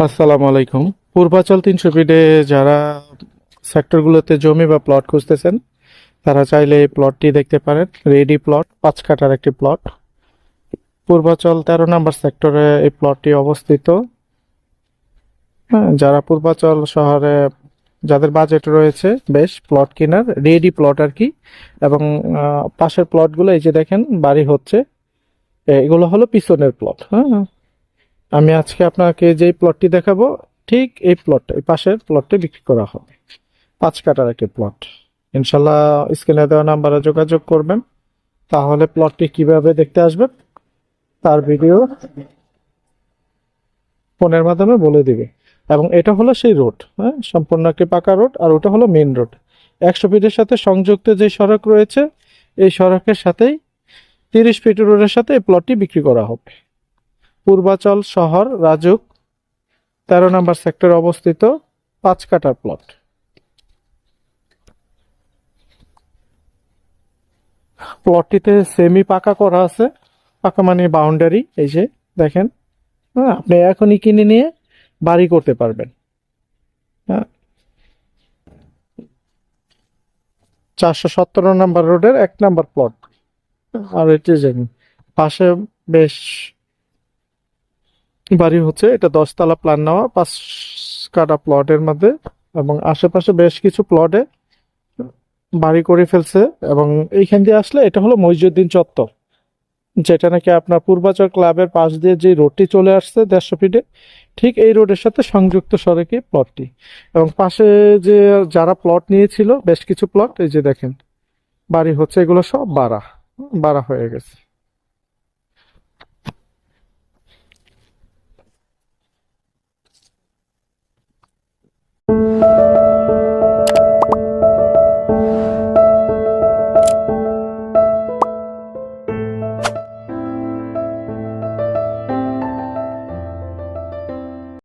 আসসালামু আলাইকুম। পূর্বাচল 300 ফিটে যারা সেক্টরগুলোতে জমি বা প্লট খুঁজতেছেন তারা চাইলে এই প্লটটি দেখতে পারেন। রেডি প্লট, 5 কাঠার একটি প্লট। পূর্বাচল 13 নম্বর সেক্টরে এই প্লটটি অবস্থিত। হ্যাঁ, যারা পূর্বাচল শহরে যাদের বাজেট রয়েছে বেশ প্লট কেনার, রেডি প্লট আর কি। এবং পাশের প্লটগুলো এই যে দেখেন বাড়ি হচ্ছে, এগুলো হলো পিছনের প্লট। হ্যাঁ, আমি আজকে আপনাকে যেই প্লটটি দেখাবো ঠিক এই প্লটটা, এই পাশের প্লটটি বিক্রি করা হবে। 5 কাঠার একটি প্লট। ইনশাল্লাহ স্ক্রিনে দেওয়া নাম্বারে যোগাযোগ করবেন, তাহলে প্লটটি কিভাবে দেখতে আসবেন তার ভিডিও ফোনের মাধ্যমে বলে দিবে। এবং এটা হলো সেই রোড, হ্যাঁ, সম্পূর্ণ একটি পাকা রোড, আর ওটা হলো মেইন রোড। 100 ফিটের সাথে সংযুক্ত যে সড়ক রয়েছে, এই সড়কের সাথেই 30 ফিট রোডের সাথে এই প্লটটি বিক্রি করা হবে। পূর্বাচল শহর রাজুক 13 নম্বর সেক্টরে অবস্থিত 5 কাঠার প্লট। প্লটটিতে সেমি পাকা করা আছে। পাকা মানে বাউন্ডারি, এই যে দেখেন। হ্যাঁ, আপনি এখনই কিনে নিয়ে বাড়ি করতে পারবেন। হ্যাঁ, 417 নম্বর রোডের 1 নম্বর প্লট। আর এটি জানি পাশে বেশ বাড়ি হচ্ছে, এটা 10 তলা প্ল্যান নেওয়া 5 কাঠা প্লটের মধ্যে। এবং আশেপাশে বেশ কিছু প্লটে বাড়ি করে ফেলছে। এবং এইখান দিয়ে আসলে এটা হলো মইজুদ্দিন চত্বর, যেটা নাকি আপনার পূর্বাচল ক্লাবের পাশ দিয়ে যে রোডটি চলে আসছে 150 ফিটে, ঠিক এই রোডের সাথে সংযুক্ত সড়কে প্লটটি। এবং পাশে যে যারা প্লট নিয়েছিল বেশ কিছু প্লট, এই যে দেখেন বাড়ি হচ্ছে, এগুলো সব বাড়া বাড়া হয়ে গেছে।